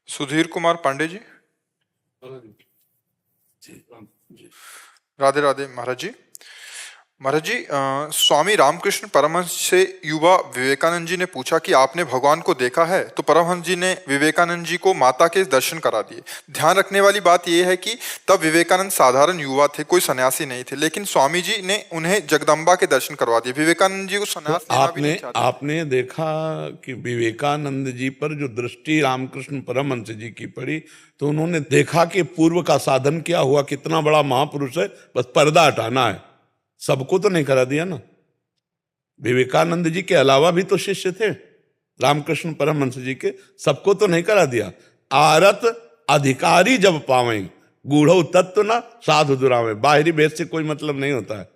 सुधीर कुमार पांडे जी। राधे राधे महाराज जी। महाराज जी, स्वामी रामकृष्ण परमहंस से युवा विवेकानंद जी ने पूछा कि आपने भगवान को देखा है, तो परमहंस जी ने विवेकानंद जी को माता के दर्शन करा दिए। ध्यान रखने वाली बात यह है कि तब विवेकानंद साधारण युवा थे, कोई सन्यासी नहीं थे, लेकिन स्वामी जी ने उन्हें जगदम्बा के दर्शन करवा दिए। विवेकानंद जी को सन्यास लेना भी नहीं चाहते। आपने देखा कि विवेकानंद जी पर जो दृष्टि रामकृष्ण परमहंस जी की पड़ी, तो उन्होंने देखा कि पूर्व का साधन क्या हुआ, कितना बड़ा महापुरुष है, बस पर्दा हटाना है। सबको तो नहीं करा दिया ना। विवेकानंद जी के अलावा भी तो शिष्य थे रामकृष्ण परमहंस जी के, सबको तो नहीं करा दिया। आरत अधिकारी जब पावे गूढ़ो तत्व ना साधु दुरावे। बाहरी भेद से कोई मतलब नहीं होता है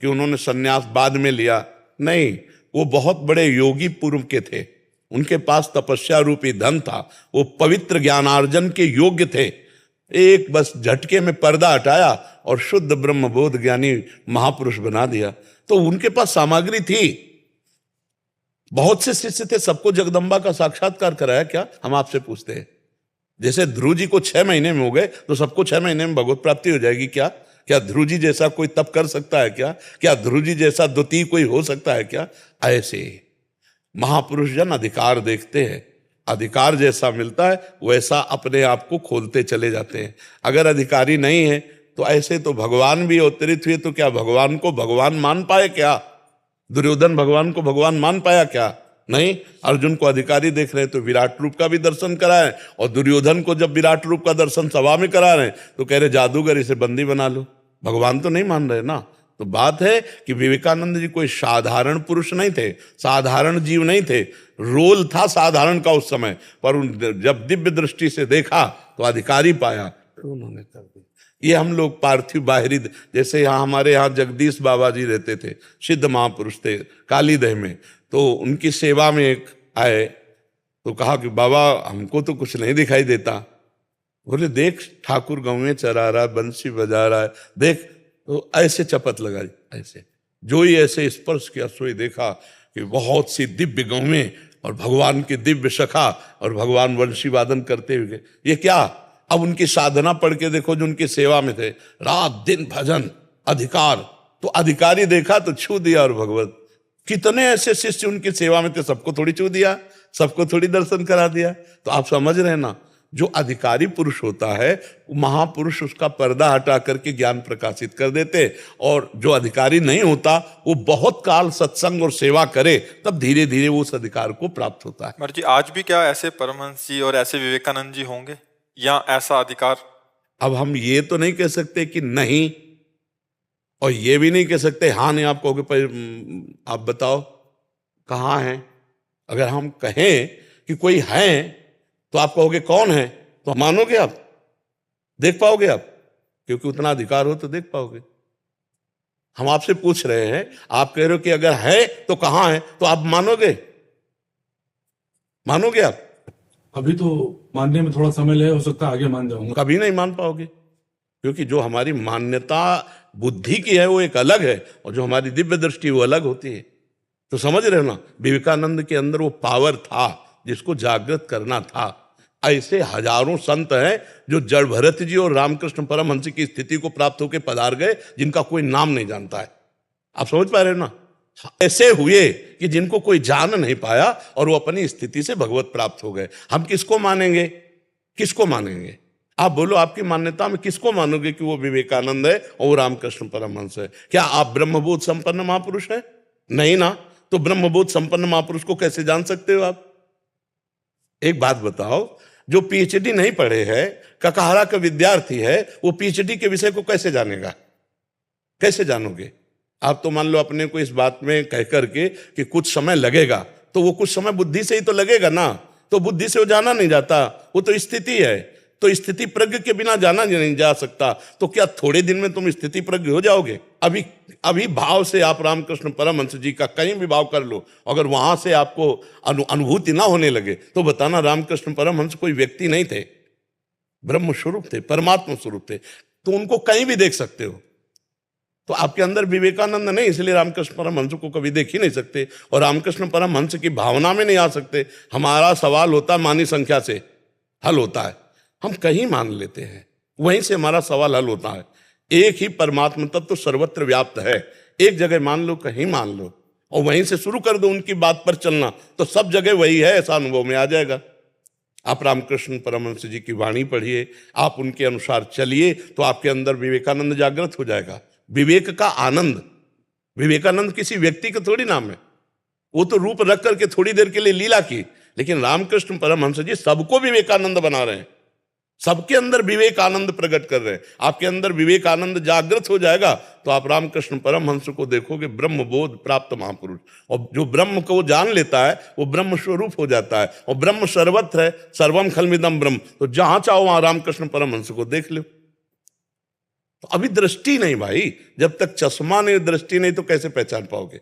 कि उन्होंने सन्यास बाद में लिया, नहीं। वो बहुत बड़े योगी पूर्व के थे, उनके पास तपस्या रूपी धन था, वो पवित्र ज्ञानार्जन के योग्य थे। एक बस झटके में पर्दा हटाया और शुद्ध ब्रह्म बोध ज्ञानी महापुरुष बना दिया। तो उनके पास सामग्री थी। बहुत से शिष्य थे, सबको जगदम्बा का साक्षात्कार कराया क्या? हम आपसे पूछते हैं। जैसे ध्रुव जी को 6 महीने में हो गए, तो सबको 6 महीने में भगवत प्राप्ति हो जाएगी क्या? क्या ध्रुव जी जैसा कोई तप कर सकता है क्या? क्या ध्रुव जी जैसा द्वितीय कोई हो सकता है क्या? ऐसे महापुरुष जन अधिकार देखते हैं, अधिकार जैसा मिलता है वैसा अपने आप को खोलते चले जाते हैं। अगर अधिकारी नहीं है तो ऐसे तो भगवान भी अवतरित हुए, तो क्या भगवान को भगवान मान पाए क्या? दुर्योधन भगवान को भगवान मान पाया क्या? नहीं। अर्जुन को अधिकारी देख रहे हैं तो विराट रूप का भी दर्शन कराए, और दुर्योधन को जब विराट रूप का दर्शन सभा में करा रहे हैं तो कह रहे जादूगर, इसे बंदी बना लो। भगवान तो नहीं मान रहे ना। तो बात है कि विवेकानंद जी कोई साधारण पुरुष नहीं थे, साधारण जीव नहीं थे। रोल था साधारण का उस समय, पर जब दिव्य दृष्टि से देखा तो अधिकारी पाया, तो उन्होंने कर दिया। ये हम लोग पार्थिव बाहरी, जैसे यहाँ हमारे यहाँ जगदीश बाबा जी रहते थे, सिद्ध महापुरुष थे कालीदह में, तो उनकी सेवा में एक आए तो कहा कि बाबा हमको तो कुछ नहीं दिखाई देता। बोले देख ठाकुर गाँव में चरा रहा है, बंसी बजा रहा है, देख। तो ऐसे चपत लगाई, ऐसे जो ही ऐसे स्पर्श किया सोई देखा कि बहुत सी दिव्य गौवें और भगवान की दिव्य सखा और भगवान वंशी वादन करते हुए। ये क्या? अब उनकी साधना पढ़ के देखो, जो उनकी सेवा में थे, रात दिन भजन अधिकार। तो अधिकारी देखा तो छू दिया। और भगवत कितने ऐसे शिष्य उनकी सेवा में थे, सबको थोड़ी छू दिया, सबको थोड़ी दर्शन करा दिया। तो आप समझ रहे हैं ना, जो अधिकारी पुरुष होता है महापुरुष उसका पर्दा हटा करके ज्ञान प्रकाशित कर देते, और जो अधिकारी नहीं होता वो बहुत काल सत्संग और सेवा करे, तब धीरे धीरे वो उस अधिकार को प्राप्त होता है। महाराज जी, आज भी क्या ऐसे परमहंस जी और ऐसे विवेकानंद जी होंगे या ऐसा अधिकार? अब हम ये तो नहीं कह सकते कि नहीं, और ये भी नहीं कह सकते हाँ नहीं। आप कहोगे पर आप बताओ कहाँ है? अगर हम कहें कि कोई है तो आप कहोगे कौन है, तो मानोगे आप? देख पाओगे आप? क्योंकि उतना अधिकार हो तो देख पाओगे। हम आपसे पूछ रहे हैं, आप कह रहे हो कि अगर है तो कहां है, तो आप मानोगे? मानोगे आप? अभी तो मानने में थोड़ा समय लगे, हो सकता है आगे मान जाऊंगा। कभी नहीं मान पाओगे, क्योंकि जो हमारी मान्यता बुद्धि की है वो एक अलग है, और जो हमारी दिव्य दृष्टि वो अलग होती है। तो समझ रहे हो ना, विवेकानंद के अंदर वो पावर था जिसको जागृत करना था। ऐसे हजारों संत हैं जो जड़ भरत जी और रामकृष्ण परमहंस की स्थिति को प्राप्त होकर पधार गए, जिनका कोई नाम नहीं जानता है। आप समझ पा रहे हो ना? ऐसे हुए कि जिनको कोई जान नहीं पाया और वो अपनी स्थिति से भगवत प्राप्त हो गए। हम किसको मानेंगे? किसको मानेंगे? आप बोलो, आपकी मान्यता में किसको मानोगे कि वो विवेकानंद है और वो रामकृष्ण परमहंस है? क्या आप ब्रह्मबोध संपन्न महापुरुष है? नहीं ना। तो ब्रह्मबोध संपन्न महापुरुष को कैसे जान सकते हो आप? एक बात बताओ, जो पीएचडी नहीं पढ़े है, ककहरा का विद्यार्थी है, वो पीएचडी के विषय को कैसे जानेगा? कैसे जानोगे? आप तो मान लो अपने को इस बात में कह करके कि कुछ समय लगेगा, तो वो कुछ समय बुद्धि से ही तो लगेगा ना। तो बुद्धि से वो जाना नहीं जाता, वो तो स्थिति है। तो स्थिति प्रज्ञ के बिना जाना नहीं जा सकता। तो क्या थोड़े दिन में तुम स्थिति प्रज्ञ हो जाओगे? अभी भाव से आप रामकृष्ण परमहंस जी का कहीं भी भाव कर लो, अगर वहां से आपको अनुभूति ना होने लगे, तो बताना रामकृष्ण परमहंस कोई व्यक्ति नहीं थे, ब्रह्म स्वरूप थे, परमात्मा स्वरूप थे। तो उनको कहीं भी देख सकते हो। तो आपके अंदर विवेकानंद नहीं, इसलिए रामकृष्ण परमहंस को कभी देख ही नहीं सकते और रामकृष्ण परमहंस की भावना में नहीं आ सकते। हमारा सवाल होता है मानी संख्या से हल होता है, हम कहीं मान लेते हैं, वहीं से हमारा सवाल हल होता है। एक ही परमात्मा तत्व तो सर्वत्र व्याप्त है, एक जगह मान लो, कहीं मान लो और वहीं से शुरू कर दो उनकी बात पर चलना, तो सब जगह वही है ऐसा अनुभव में आ जाएगा। आप रामकृष्ण परमहंस जी की वाणी पढ़िए, आप उनके अनुसार चलिए, तो आपके अंदर विवेकानंद जागृत हो जाएगा। विवेक का आनंद, विवेकानंद किसी व्यक्ति का थोड़ी नाम है, वो तो रूप रख करके थोड़ी देर के लिए लीला की, लेकिन रामकृष्ण परमहंस जी सबको विवेकानंद बना रहे हैं, सबके अंदर विवेकानंद प्रकट कर रहे हैं। आपके अंदर विवेकानंद जागृत हो जाएगा तो आप रामकृष्ण परमहंस को देखोगे ब्रह्म बोध प्राप्त महापुरुष, और जो ब्रह्म को जान लेता है वो ब्रह्म स्वरूप हो जाता है, और ब्रह्म सर्वत्र है, सर्वम खलमिदम ब्रह्म, तो जहां चाहो वहां रामकृष्ण परमहंस को देख लो। तो अभी दृष्टि नहीं भाई, जब तक चश्मा नहीं, दृष्टि नहीं, तो कैसे पहचान पाओगे।